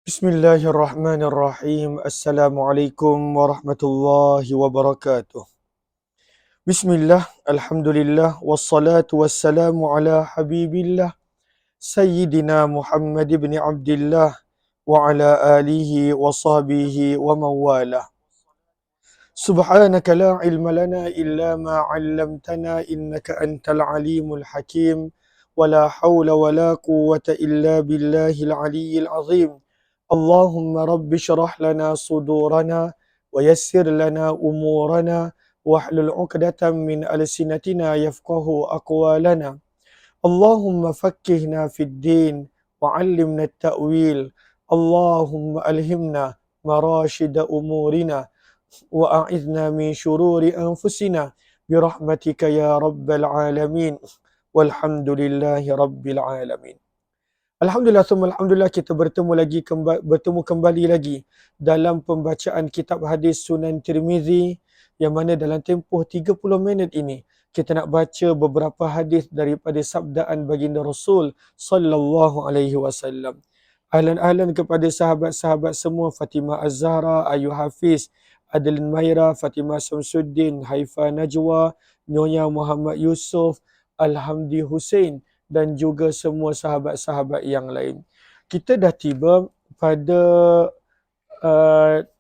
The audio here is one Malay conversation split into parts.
Bismillahirrahmanirrahim. Assalamualaikum warahmatullahi wabarakatuh. Bismillah, alhamdulillah, wassalatu wassalamu ala habibillah, Sayyidina Muhammad ibn Abdillah, wa ala alihi wa sahbihi wa mawalah. Subhanaka la ilma lana illa ma 'allamtana innaka antal alimul hakim. Wa la hawla wa la quwwata illa billahil aliyyil azim. Allahumma rabbi shrah lana sudurana wa yassir lana umurana wahlul 'uqdatam min alsinatina yafqahu aqwalana. Allahumma faqqihna fid din wa 'allimna at-ta'wil. Allahumma alhimna marashida umurina wa a'idna min syururi anfusina birahmatika ya rabbal alamin. Walhamdulillahi rabbil alamin. Alhamdulillah, alhamdulillah, kita bertemu kembali lagi dalam pembacaan kitab hadis Sunan Tirmizi, yang mana dalam tempoh 30 minit ini kita nak baca beberapa hadis daripada sabdaan baginda Rasul sallallahu alaihi wasallam. Ahlan-ahlan kepada sahabat-sahabat semua, Fatimah Az-Zahra, Ayu Hafiz, Adeline Maira, Fatimah Samsuddin, Haifa Najwa, Nyonya Muhammad Yusuf, Alhamdi Hussein, dan juga semua sahabat-sahabat yang lain. Kita dah tiba pada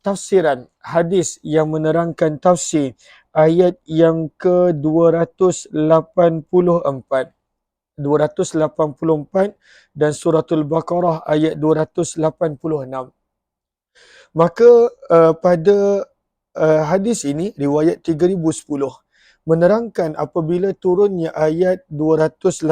tafsiran hadis yang menerangkan tafsir ayat yang ke-284 dan suratul Baqarah ayat 286. Maka pada hadis ini, riwayat 3010, menerangkan apabila turunnya ayat 284,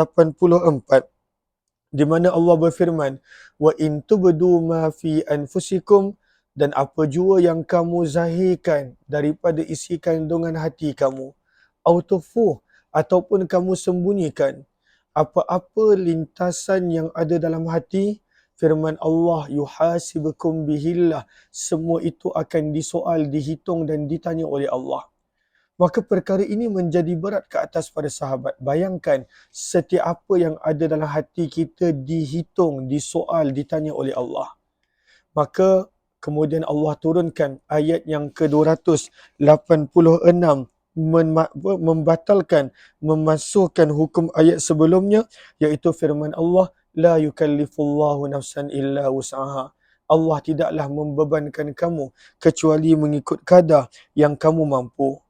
di mana Allah berfirman, wa in tubdu ma fi anfusikum, dan apa jua yang kamu zahirkan daripada isi kandungan hati kamu, au tukhfu, ataupun kamu sembunyikan apa-apa lintasan yang ada dalam hati, firman Allah, yuhasibukum bihillah, semua itu akan disoal, dihitung dan ditanya oleh Allah. Maka perkara ini menjadi berat ke atas para sahabat. Bayangkan, setiap apa yang ada dalam hati kita dihitung, disoal, ditanya oleh Allah. Maka kemudian Allah turunkan ayat yang ke-286, membatalkan, memasukkan hukum ayat sebelumnya, iaitu firman Allah, la yukallifullahu nafsan illa wus'aha. Allah tidaklah membebankan kamu kecuali mengikut kadar yang kamu mampu.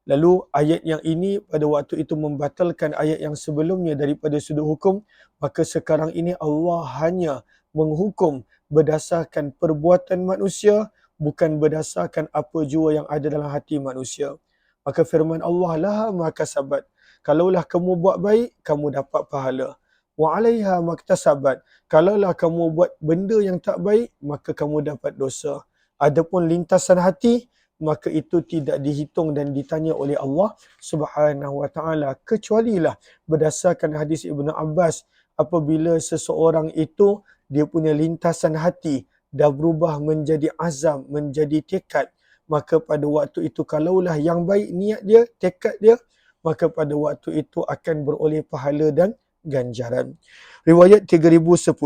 Lalu ayat yang ini pada waktu itu membatalkan ayat yang sebelumnya daripada sudut hukum, maka sekarang ini Allah hanya menghukum berdasarkan perbuatan manusia, bukan berdasarkan apa jua yang ada dalam hati manusia. Maka firman Allah, laha ma kasabat, kalaulah kamu buat baik, kamu dapat pahala. Wa 'alaiha maktasabat, kalaulah kamu buat benda yang tak baik, maka kamu dapat dosa. Adapun lintasan hati, maka itu tidak dihitung dan ditanya oleh Allah Subhanahu wa taala, kecualilah berdasarkan hadis Ibnu Abbas, apabila seseorang itu dia punya lintasan hati dah berubah menjadi azam, menjadi tekad, maka pada waktu itu kalaulah yang baik niat dia, tekad dia, maka pada waktu itu akan beroleh pahala dan ganjaran. Riwayat 3010.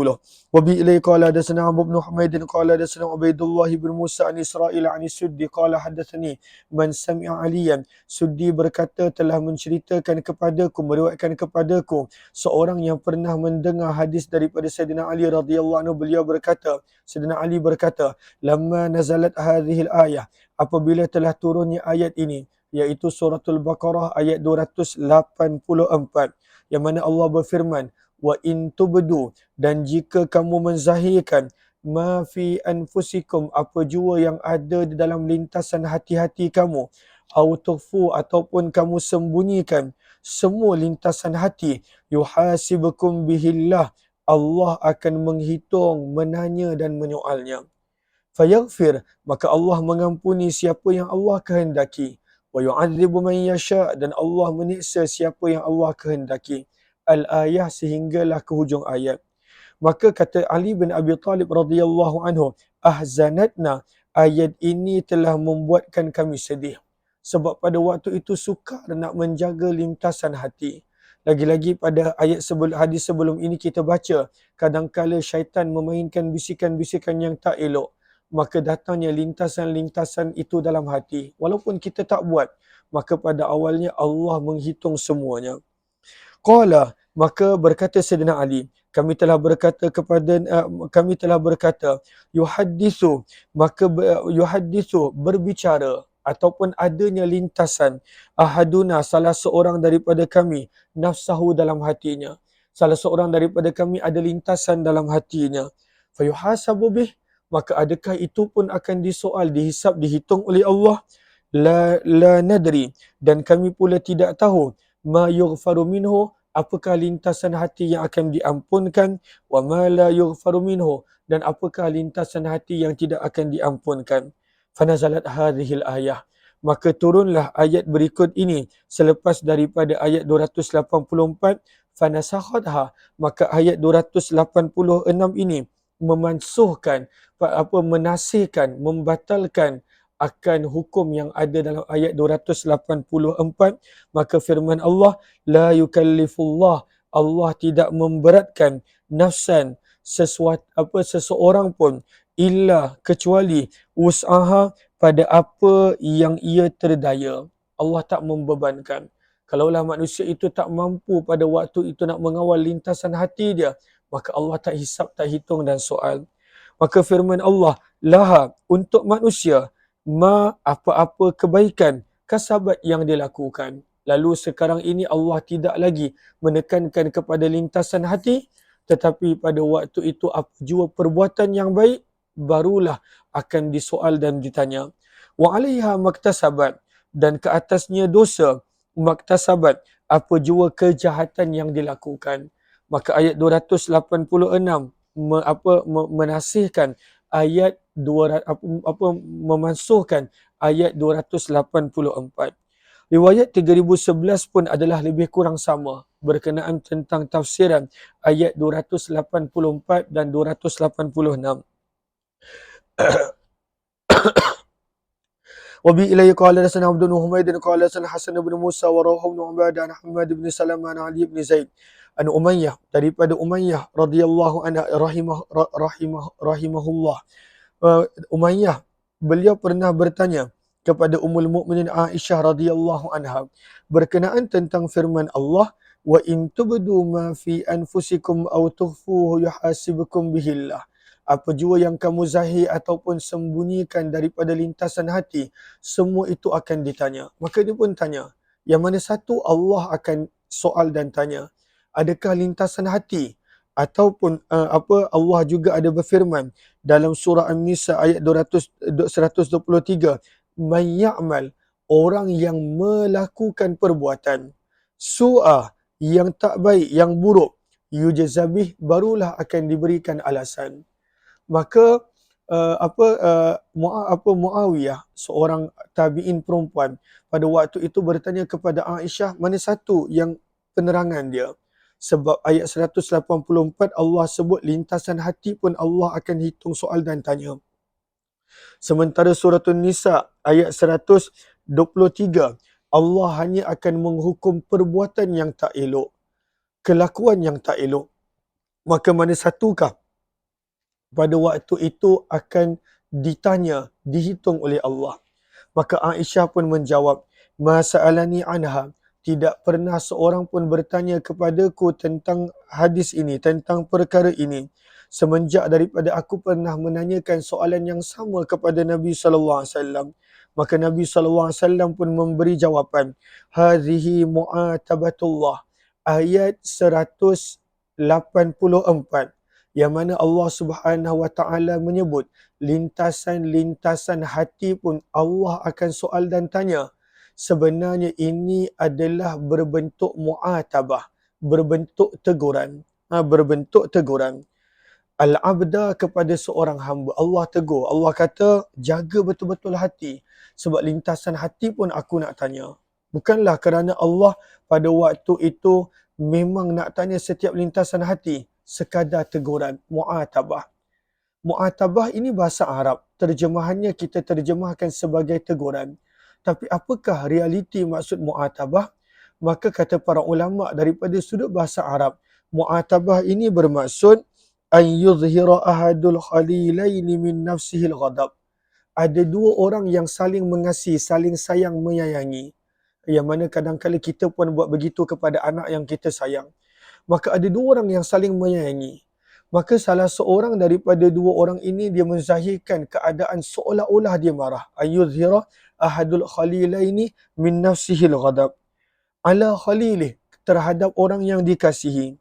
Wa bi ilai qala hadatsana Abu bin Humaid qala hadatsana Ubaidullah bin Musa an Israil an Suddi qala hadatsani man sami'a Aliyan. Suddi berkata telah menceritakan kepadaku, meriwayatkan kepadaku seorang yang pernah mendengar hadis daripada Sayyidina Ali radhiyallahu anhu. Beliau berkata, Sayyidina Ali berkata, lamma nazalat hadhihi al-ayah, apabila telah turunnya ayat ini, iaitu suratul Baqarah ayat 284, yang mana Allah berfirman, wa in tubdu, dan jika kamu menzahirkan ma fi anfusikum, apa jua yang ada di dalam lintasan hati-hati kamu, au tukhfu, ataupun kamu sembunyikan semua lintasan hati, yuhasibukum bihillah, Allah akan menghitung, menanya dan menyoalnya. Fayaghfir, maka Allah mengampuni siapa yang Allah kehendaki, wa yu'adzibu man yasha, dan Allah menyiksa siapa yang Allah kehendaki. Al-ayah, sehinggalah ke hujung ayat. Maka kata Ali bin Abi Talib radhiyallahu anhu, ahzanatna, ayat ini telah membuatkan kami sedih. Sebab pada waktu itu sukar nak menjaga lintasan hati. Lagi-lagi pada ayat hadis sebelum ini kita baca, kadangkala syaitan memainkan bisikan-bisikan yang tak elok, maka datangnya lintasan-lintasan itu dalam hati. Walaupun kita tak buat, maka pada awalnya Allah menghitung semuanya. Qala, maka berkata Sayyidina Ali, kami telah berkata yuhaddisu, maka yuhaddisu berbicara ataupun adanya lintasan ahaduna, salah seorang daripada kami, nafsahu, dalam hatinya. Salah seorang daripada kami ada lintasan dalam hatinya. Fayuhasabu bih, maka adakah itu pun akan disoal, dihisap, dihitung oleh Allah? La nadri, dan kami pula tidak tahu, ma yughfaru minhu, apakah lintasan hati yang akan diampunkan, wa ma la yughfaru minhu, dan apakah lintasan hati yang tidak akan diampunkan. Fanazalat hadhil ayah, maka turunlah ayat berikut ini selepas daripada ayat 284. Fanasakhatha, maka ayat 286 ini memansuhkan, menasihkan, membatalkan akan hukum yang ada dalam ayat 284. Maka firman Allah, la yukallifullah, Allah tidak memberatkan nafsan, seseorang pun, illa, kecuali, wus'aha, pada apa yang ia terdaya. Allah tak membebankan. Kalaulah manusia itu tak mampu pada waktu itu nak mengawal lintasan hati dia, maka Allah tak hisap, tak hitung dan soal. Maka firman Allah, laha, untuk manusia, ma, apa-apa kebaikan, kasabat, yang dilakukan. Lalu sekarang ini Allah tidak lagi menekankan kepada lintasan hati, tetapi pada waktu itu apa jua perbuatan yang baik, barulah akan disoal dan ditanya. Wa 'alaiha maktasabat, dan ke atasnya dosa, maktasabat, apa jua kejahatan yang dilakukan. Maka ayat 286 menasihkan ayat memansuhkan ayat 284. Riwayat 3011 pun adalah lebih kurang sama berkenaan tentang tafsiran ayat 284 dan 286. Wabi ilayhi qala dasana Abdul Humaid qala dasana Hasan bin Musa wa Rawah bin Ubadah an Ahmad bin Salamah an Ali bin Zaid an Umayyah, daripada Umayyah radhiyallahu anhu rahimahullah. Umayyah, beliau pernah bertanya kepada Ummul Mukminin Aisyah radhiyallahu anha berkenaan tentang firman Allah, wa in tubdu ma fi anfusikum aw tukhfuhu yuhasibukum bihillah. Apa jua yang kamu zahir ataupun sembunyikan daripada lintasan hati, semua itu akan ditanya. Maka dia pun tanya, yang mana satu Allah akan soal dan tanya? Adakah lintasan hati? Ataupun Allah juga ada berfirman dalam surah An-Nisa ayat 123, man ya'mal, orang yang melakukan perbuatan su'a, yang tak baik, yang buruk, yujazabih, barulah akan diberikan alasan. Maka Muawiyah, seorang tabi'in perempuan, pada waktu itu bertanya kepada Aisyah mana satu yang penerangan dia. Sebab ayat 184 Allah sebut lintasan hati pun Allah akan hitung soal dan tanya. Sementara surah An-Nisa ayat 123, Allah hanya akan menghukum perbuatan yang tak elok, kelakuan yang tak elok. Maka mana satukah pada waktu itu akan ditanya, dihitung oleh Allah. Maka Aisyah pun menjawab, ma sa'alani anha, tidak pernah seorang pun bertanya kepadaku tentang hadis ini, tentang perkara ini, semenjak daripada aku pernah menanyakan soalan yang sama kepada Nabi sallallahu alaihi wasallam. Maka Nabi sallallahu alaihi wasallam pun memberi jawapan, hadhihi mu'atabatullah, ayat 184, yang mana Allah Subhanahu wa taala menyebut lintasan-lintasan hati pun Allah akan soal dan tanya. Sebenarnya ini adalah berbentuk mu'atabah, berbentuk teguran. Berbentuk teguran. Al-abda, kepada seorang hamba. Allah tegur. Allah kata, jaga betul-betul hati. Sebab lintasan hati pun aku nak tanya. Bukanlah kerana Allah pada waktu itu memang nak tanya setiap lintasan hati, sekadar teguran, mu'atabah. Mu'atabah ini bahasa Arab. Terjemahannya kita terjemahkan sebagai teguran. Tapi apakah realiti maksud mu'atabah? Maka kata para ulama daripada sudut bahasa Arab, mu'atabah ini bermaksud an yuzhira ahadul khalilaini min nafsihil ghadab. Ada dua orang yang saling mengasihi, saling sayang menyayangi. Yang mana kadang-kadang kita pun buat begitu kepada anak yang kita sayang. Maka ada dua orang yang saling menyayangi. Maka salah seorang daripada dua orang ini dia menzahirkan keadaan seolah-olah dia marah. Ayuzhira ahadul khalilaini min nafsihil ghadab ala khalilih, terhadap orang yang dikasihi.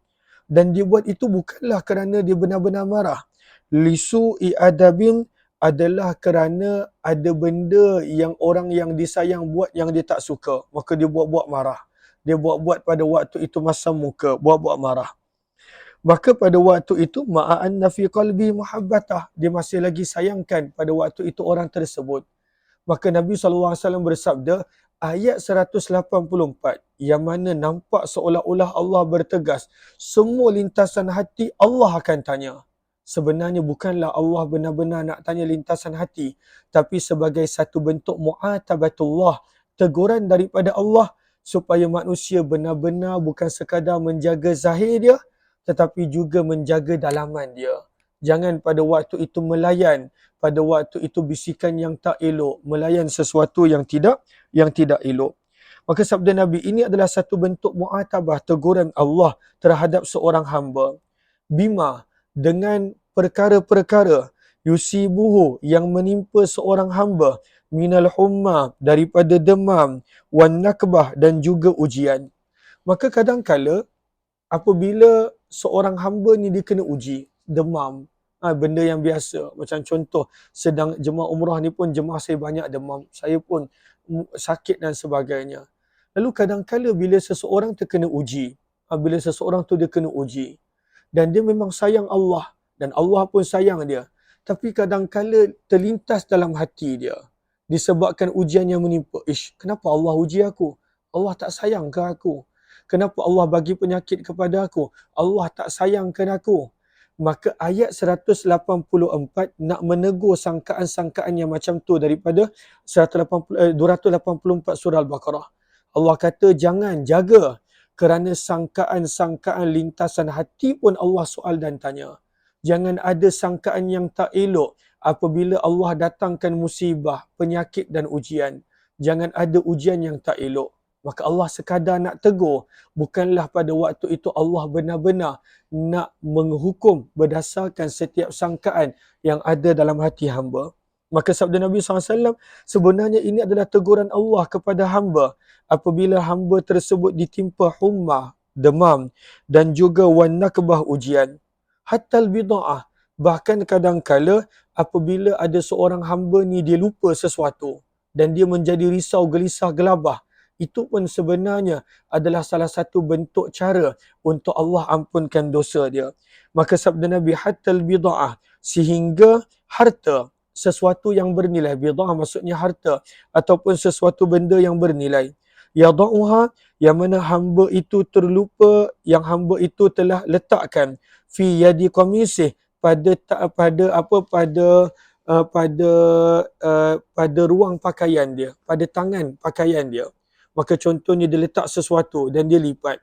Dan dia buat itu bukanlah kerana dia benar-benar marah. Lisu'i adabin, adalah kerana ada benda yang orang yang disayang buat yang dia tak suka. Maka dia buat-buat marah. Dia buat-buat pada waktu itu masam muka, buat-buat marah. Maka pada waktu itu ma'anna fi qalbi muhabbatah, dia masih lagi sayangkan pada waktu itu orang tersebut. Maka Nabi SAW bersabda, ayat 184 yang mana nampak seolah-olah Allah bertegas, semua lintasan hati Allah akan tanya. Sebenarnya bukanlah Allah benar-benar nak tanya lintasan hati, tapi sebagai satu bentuk mu'atabatullah, teguran daripada Allah supaya manusia benar-benar bukan sekadar menjaga zahir dia, tetapi juga menjaga dalaman dia. Jangan pada waktu itu melayan, pada waktu itu bisikan yang tak elok, melayan sesuatu yang tidak elok. Maka sabda Nabi ini adalah satu bentuk mu'atabah, teguran Allah terhadap seorang hamba. Bima, dengan perkara-perkara yusibuhu, yang menimpa seorang hamba, minal humma, daripada demam, wan nakbah, dan juga ujian. Maka kadang-kala apabila seorang hamba ni dia kena uji, demam, benda yang biasa. Macam contoh, sedang jemaah umrah ni pun jemaah saya banyak demam, saya pun sakit dan sebagainya. Lalu kadang-kala bila seseorang terkena uji, bila seseorang tu dia kena uji, dan dia memang sayang Allah, dan Allah pun sayang dia, tapi kadang-kala terlintas dalam hati dia, disebabkan ujian yang menimpa, kenapa Allah uji aku? Allah tak sayang ke aku? Kenapa Allah bagi penyakit kepada aku? Allah tak sayangkan aku. Maka ayat 184 nak menegur sangkaan-sangkaan yang macam tu daripada 284 surah Al-Baqarah. Allah kata jangan, jaga, kerana sangkaan-sangkaan lintasan hati pun Allah soal dan tanya. Jangan ada sangkaan yang tak elok apabila Allah datangkan musibah, penyakit dan ujian. Jangan ada ujian yang tak elok. Maka Allah sekadar nak tegur, bukanlah pada waktu itu Allah benar-benar nak menghukum berdasarkan setiap sangkaan yang ada dalam hati hamba. Maka sabda Nabi SAW, sebenarnya ini adalah teguran Allah kepada hamba apabila hamba tersebut ditimpa hummah, demam, dan juga wanakbah, ujian. Hatta al-bida'ah, bahkan kadang-kala apabila ada seorang hamba ni dia lupa sesuatu dan dia menjadi risau, gelisah, gelabah, itu pun sebenarnya adalah salah satu bentuk cara untuk Allah ampunkan dosa dia. Maka sabda Nabi, hatta al-bida'ah, sehingga harta, sesuatu yang bernilai, bida'ah maksudnya harta ataupun sesuatu benda yang bernilai, yada'uha, yang mana hamba itu terlupa, yang hamba itu telah letakkan, fi yadi qamisih, pada ruang pakaian dia, pada tangan pakaian dia. Maka contohnya dia letak sesuatu dan dia lipat.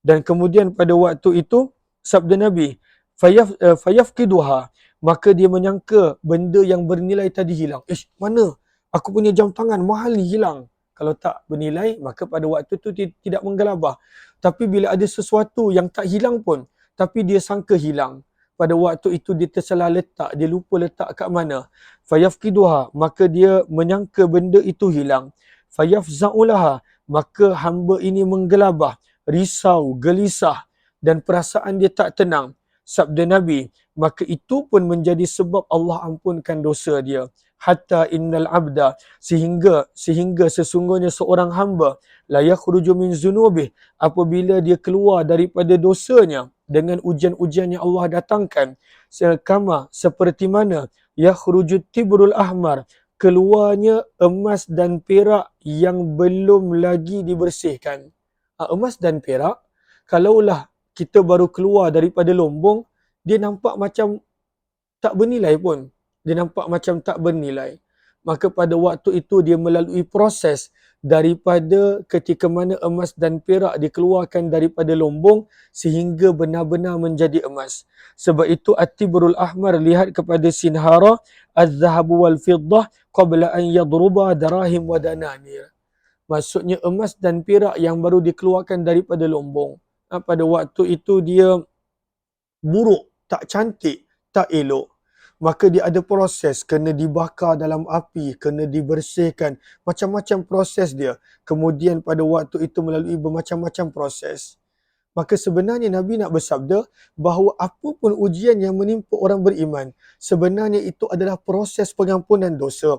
Dan kemudian pada waktu itu, sabda Nabi, fayafqiduha, maka dia menyangka benda yang bernilai tadi hilang. Mana? Aku punya jam tangan mahal ni hilang. Kalau tak bernilai, maka pada waktu itu tidak menggelabah. Tapi bila ada sesuatu yang tak hilang pun, tapi dia sangka hilang, pada waktu itu dia tersalah letak, dia lupa letak kat mana. Fayafqiduha, maka dia menyangka benda itu hilang. Fayafza'ulaha, maka hamba ini menggelabah, risau, gelisah, dan perasaan dia tak tenang. Sabda Nabi, maka itu pun menjadi sebab Allah ampunkan dosa dia. Hatta innal abda, sehingga sesungguhnya seorang hamba, la yakhruju min zunubih, apabila dia keluar daripada dosanya dengan ujian-ujian yang Allah datangkan, kama, seperti mana, yakhruju tibrul ahmar, keluarnya emas dan perak yang belum lagi dibersihkan. Emas dan perak, kalaulah kita baru keluar daripada lombong, dia nampak macam tak bernilai pun. Dia nampak macam tak bernilai. maka pada waktu itu dia melalui proses daripada ketika mana emas dan perak dikeluarkan daripada lombong sehingga benar-benar menjadi emas. Sebab itu At-Tibrul Ahmar lihat kepada Sinhara, Az-Zahabu wal Fiddah qabla an yadruba darahim wa dananir. Maksudnya emas dan perak yang baru dikeluarkan daripada lombong. Pada waktu itu dia buruk, tak cantik, tak elok. Maka dia ada proses, kena dibakar dalam api, kena dibersihkan, macam-macam proses dia. Kemudian pada waktu itu melalui bermacam-macam proses. Maka sebenarnya Nabi nak bersabda bahawa apa pun ujian yang menimpa orang beriman, sebenarnya itu adalah proses pengampunan dosa.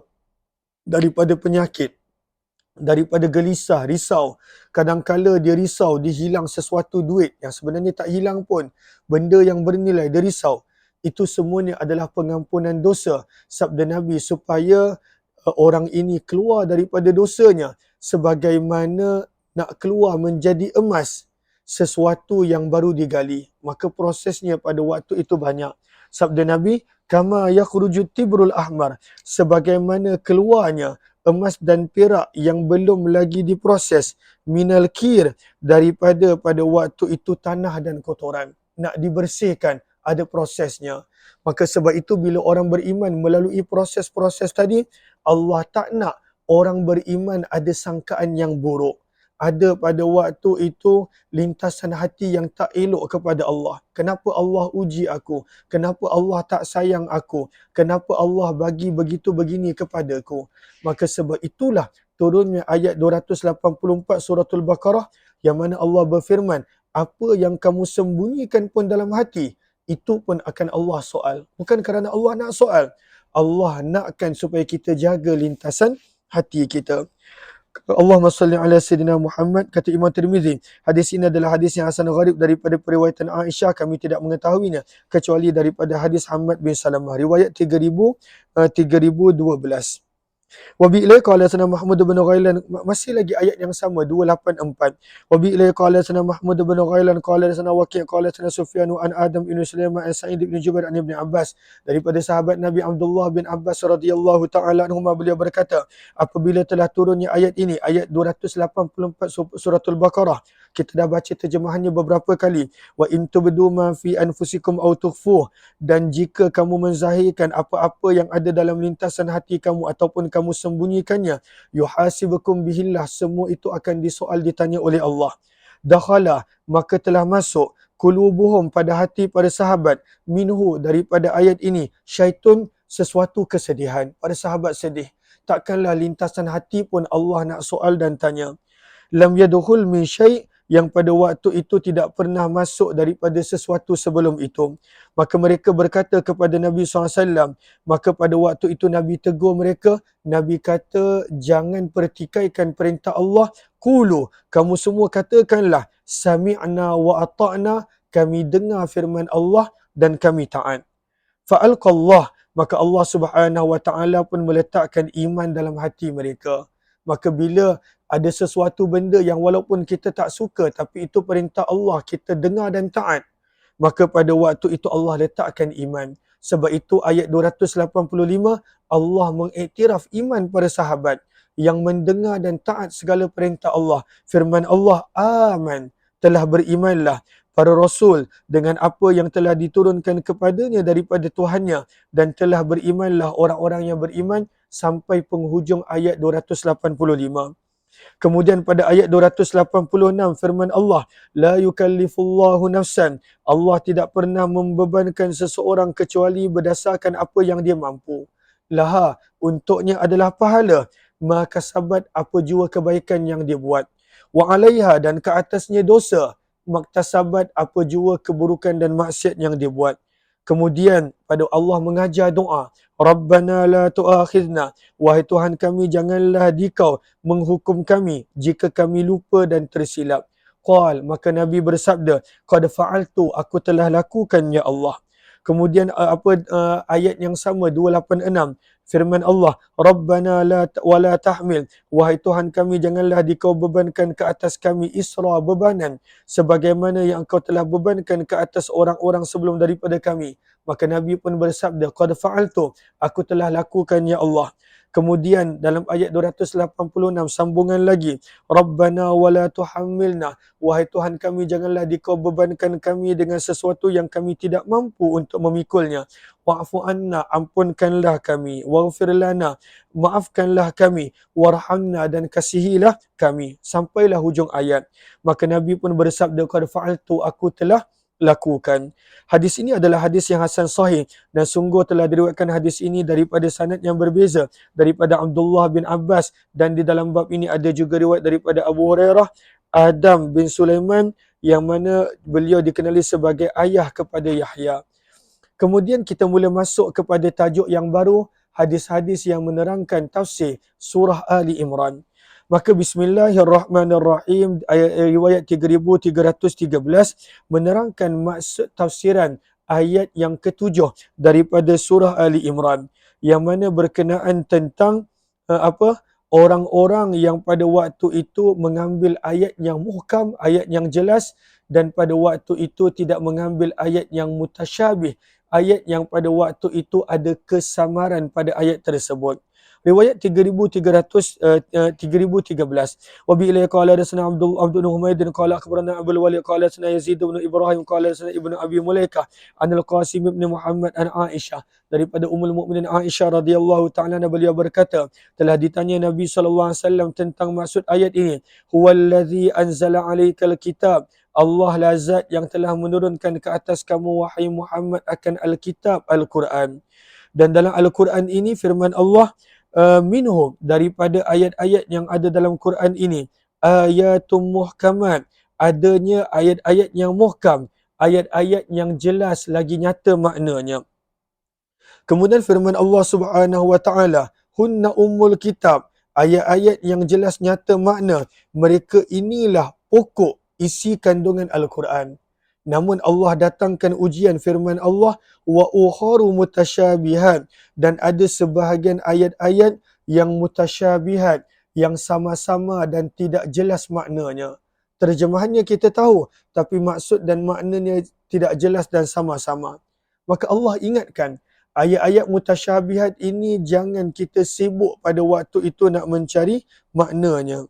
Daripada penyakit, daripada gelisah, risau. Kadangkala dia risau, dia hilang sesuatu duit yang sebenarnya tak hilang pun. Benda yang bernilai, dia risau. Itu semuanya adalah pengampunan dosa. Sabda Nabi supaya orang ini keluar daripada dosanya sebagaimana nak keluar menjadi emas sesuatu yang baru digali. Maka prosesnya pada waktu itu banyak. Sabda Nabi, kama yakhruju tibrul ahmar, sebagaimana keluarnya emas dan perak yang belum lagi diproses, minal kir, daripada pada waktu itu tanah dan kotoran, nak dibersihkan, ada prosesnya. Maka sebab itu bila orang beriman melalui proses-proses tadi, Allah tak nak orang beriman ada sangkaan yang buruk. Ada pada waktu itu lintasan hati yang tak elok kepada Allah. Kenapa Allah uji aku? Kenapa Allah tak sayang aku? Kenapa Allah bagi begitu begini kepadaku? Maka sebab itulah turunnya ayat 284 suratul Baqarah yang mana Allah berfirman, apa yang kamu sembunyikan pun dalam hati, itu pun akan Allah soal. Bukan kerana Allah nak soal. Allah nakkan supaya kita jaga lintasan hati kita. Allahumma salli ala Sayyidina Muhammad. Kata Imam Tirmizi, hadis ini adalah hadis yang hasan gharib daripada periwayatan Aisyah. Kami tidak mengetahuinya kecuali daripada hadis Hamad bin Salamah. Riwayat 3012. Wabi ilai qala sana Mahmud bin Ghailan, masih lagi ayat yang sama 284. Wabi ilai qala sana Mahmud bin Ghailan qala sana Waqi' qala sana Sufyan an Adam bin Sulaiman an Sa'id bin Jubair an Ibn Abbas, daripada sahabat Nabi Abdullah bin Abbas radhiyallahu taala anhuma, beliau berkata, apabila telah turunnya ayat ini, ayat 284 suratul Baqarah, kita dah baca terjemahannya beberapa kali. Wa in tubdu ma fi anfusikum aw tukhfuh, dan jika kamu menzahirkan apa-apa yang ada dalam lintasan hati kamu ataupun kamu sembunyikannya, yuhasibukum bihillah, semua itu akan disoal, ditanya oleh Allah. Dakhala, maka telah masuk, qulubuhum, pada hati para sahabat, minhu, daripada ayat ini, syaitun, sesuatu kesedihan. Para sahabat sedih. Takkanlah lintasan hati pun Allah nak soal dan tanya. Lam yadkhul min syai', yang pada waktu itu tidak pernah masuk daripada sesuatu sebelum itu. Maka mereka berkata kepada Nabi SAW, maka pada waktu itu Nabi tegur mereka, Nabi kata, jangan pertikaikan perintah Allah, qulu, kamu semua katakanlah, sami'na wa ata'na, kami dengar firman Allah dan kami taat. Fa'alqallah, maka Allah Subhanahu wa taala pun meletakkan iman dalam hati mereka. Maka bila ada sesuatu benda yang walaupun kita tak suka tapi itu perintah Allah, kita dengar dan taat, maka pada waktu itu Allah letakkan iman. Sebab itu ayat 285 Allah mengiktiraf iman para sahabat yang mendengar dan taat segala perintah Allah. Firman Allah, aman, telah berimanlah para rasul dengan apa yang telah diturunkan kepadanya daripada Tuhannya, dan telah berimanlah orang-orang yang beriman, sampai penghujung ayat 285. Kemudian pada ayat 286 firman Allah, la yukallifullahu nafsan, Allah tidak pernah membebankan seseorang kecuali berdasarkan apa yang dia mampu. Laha, untuknya adalah pahala, ma kasabat, apa jua kebaikan yang dia buat. Wa alaiha, dan ke atasnya dosa, maktasabat, apa jua keburukan dan maksiat yang dia buat. Kemudian pada Allah mengajar doa, Rabbana la tu'akhidna, wahai Tuhan kami, janganlah dikau menghukum kami jika kami lupa dan tersilap. Qal, maka Nabi bersabda, qad fa'altu, aku telah lakukan ya Allah. Kemudian ayat yang sama 286, firman Allah, Rabbana la tahmil, wahai Tuhan kami, janganlah dikau bebankan ke atas kami isra, bebanan, sebagaimana yang engkau telah bebankan ke atas orang-orang sebelum daripada kami. Maka Nabi pun bersabda, qad fa'altu, aku telah lakukan ya Allah. Kemudian dalam ayat 286 sambungan lagi, Rabbana wala tuhammilna, wahai Tuhan kami janganlah dikau bebankan kami dengan sesuatu yang kami tidak mampu untuk memikulnya. Wa'fu anna, ampunkanlah kami. Waghfir lana, maafkanlah kami. Warhamna, dan kasihilah kami. Sampailah hujung ayat. Maka Nabi pun bersabda, qad fa'altu, aku telah lakukan. Hadis ini adalah hadis yang hasan sahih dan sungguh telah diriwayatkan hadis ini daripada sanad yang berbeza daripada Abdullah bin Abbas, dan di dalam bab ini ada juga riwayat daripada Abu Hurairah, Adam bin Sulaiman, yang mana beliau dikenali sebagai ayah kepada Yahya. Kemudian kita mula masuk kepada tajuk yang baru, hadis-hadis yang menerangkan tafsir surah Ali Imran. Maka bismillahirrahmanirrahim, riwayat 3313 menerangkan maksud tafsiran ayat yang ketujuh daripada surah Ali Imran, yang mana berkenaan tentang orang-orang yang pada waktu itu mengambil ayat yang muhkam, ayat yang jelas, dan pada waktu itu tidak mengambil ayat yang mutasyabih, ayat yang pada waktu itu ada kesamaran pada ayat tersebut. Riwayat 3013. Wa bi ilaihi qala hadatsana Abdul bin Humaid qala akhbarana Abdul Walid qala hadatsana Yazid bin Ibrahim qala hadatsana Ibnu Abi Mulaikah an Al-Qasim bin Muhammad an Aisyah, daripada Ummul Mukminin Aisyah radhiyallahu ta'ala, beliau berkata, telah ditanya Nabi sallallahu alaihi wasallam tentang maksud ayat ini. Huwallazi anzala 'alaikal kitab, Allah lah zat yang telah menurunkan ke atas kamu wahai Muhammad akan Al-Kitab, Al-Quran. Dan dalam Al-Quran ini firman Allah, minhum, daripada ayat-ayat yang ada dalam Quran ini, ayatum muhkamat, adanya ayat-ayat yang muhkam, ayat-ayat yang jelas lagi nyata maknanya. Kemudian firman Allah Subhanahu wa taala, hunna ummul kitab, ayat-ayat yang jelas nyata makna, mereka inilah pokok isi kandungan Al-Quran. Namun Allah datangkan ujian firman Allah, wa ukharu mutasyabihat, dan ada sebahagian ayat-ayat yang mutasyabihat, yang sama-sama dan tidak jelas maknanya. Terjemahannya kita tahu, tapi maksud dan maknanya tidak jelas dan sama-sama. Maka Allah ingatkan, ayat-ayat mutasyabihat ini jangan kita sibuk pada waktu itu nak mencari maknanya.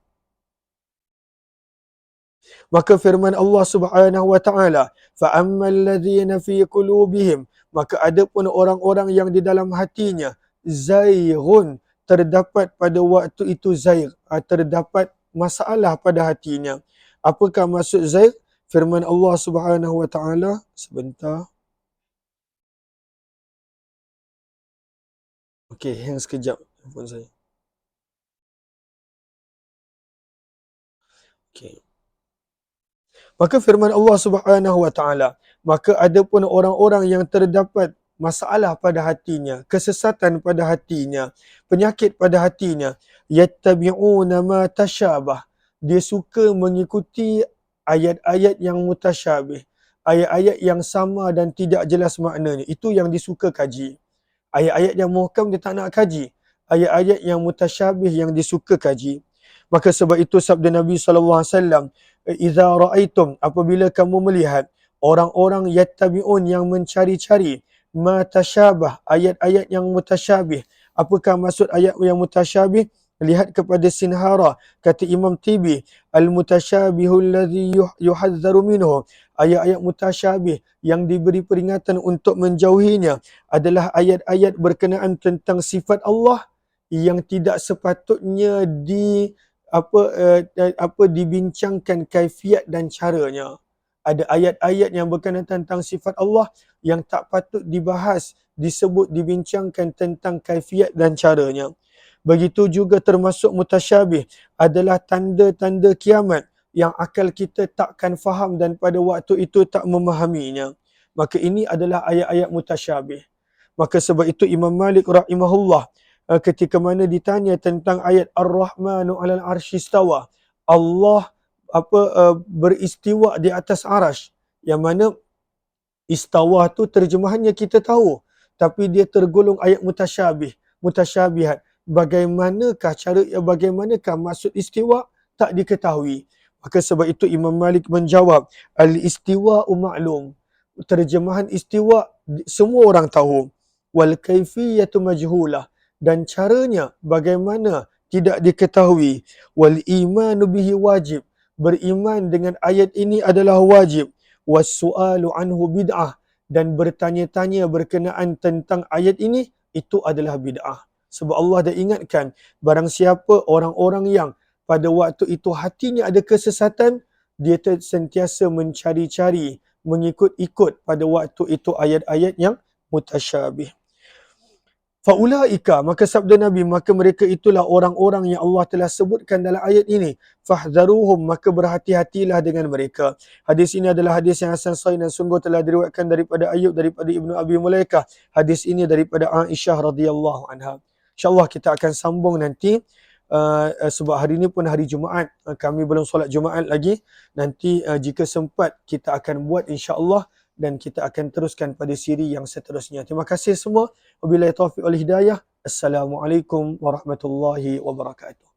Maka firman Allah Subhanahu wa taala, fa ammal ladzina fi qulubihim, maka adapun orang-orang yang di dalam hatinya zaighun, terdapat pada waktu itu zaigh, terdapat masalah pada hatinya. Apakah maksud zaigh? Firman Allah Subhanahu wa taala, sebentar. Okey, hang sekejap telefon saya. Okey. Maka firman Allah Subhanahu wa taala, maka adapun orang-orang yang terdapat masalah pada hatinya, kesesatan pada hatinya, penyakit pada hatinya, yattabi'una ma tasyabah, dia suka mengikuti ayat-ayat yang mutasyabih, ayat-ayat yang sama dan tidak jelas maknanya, itu yang disuka kaji. Ayat-ayat yang muhkam dia tak nak kaji, ayat-ayat yang mutasyabih yang disuka kaji. Maka sebab itu sabda Nabi sallallahu alaihi wasallam, idza raaitum, apabila kamu melihat orang-orang yattabi'un, yang mencari-cari, ma tasyabah, ayat-ayat yang mutasyabih. Apakah maksud ayat yang mutasyabih? Lihat kepada Sinhara, kata Imam Tibi, al-mutasyabihu alladhi yuhadzaru minhu, ayat-ayat mutasyabih yang diberi peringatan untuk menjauhinya adalah ayat-ayat berkenaan tentang sifat Allah yang tidak sepatutnya dibincangkan kaifiat dan caranya. Ada ayat-ayat yang berkenaan tentang sifat Allah yang tak patut dibahas, disebut, dibincangkan tentang kaifiat dan caranya. Begitu juga termasuk mutasyabih adalah tanda-tanda kiamat yang akal kita takkan faham dan pada waktu itu tak memahaminya. Maka ini adalah ayat-ayat mutasyabih. Maka sebab itu Imam Malik rahimahullah, ketika mana ditanya tentang ayat Ar-Rahmanu 'alal 'arsy istawa, Allah beristiwa di atas arash, yang mana istawa tu terjemahannya kita tahu, tapi dia tergolong ayat mutasyabihat. Bagaimanakah maksud istiwa? Tak diketahui. Maka sebab itu Imam Malik menjawab, al-istiwa'u ma'lum. Terjemahan istiwa semua orang tahu. Wal kaifiyatu majhulah. dan caranya bagaimana tidak diketahui. Wal imanu bihi wajib, beriman dengan ayat ini adalah wajib. Was-su'alu anhu bid'ah, dan bertanya-tanya berkenaan tentang ayat ini itu adalah bid'ah. Sebab Allah dah ingatkan, barang siapa orang-orang yang pada waktu itu hatinya ada kesesatan, dia sentiasa mencari-cari, mengikut-ikut pada waktu itu ayat-ayat yang mutasyabih. Faulaika, maka sabda Nabi, maka mereka itulah orang-orang yang Allah telah sebutkan dalam ayat ini. Fahdharuhum, maka berhati-hatilah dengan mereka. Hadis ini adalah hadis yang hasan sahih dan sungguh telah diriwayatkan daripada Ayub, daripada Ibnu Abi Mulaikah. Hadis ini daripada Aisyah radhiyallahu anha. InsyaAllah kita akan sambung nanti. Sebab hari ini pun hari Jumaat, kami belum solat Jumaat lagi. Nanti jika sempat kita akan buat insyaAllah, dan kita akan teruskan pada siri yang seterusnya. Terima kasih semua. Wabillahi taufiq wal hidayah. Assalamualaikum warahmatullahi wabarakatuh.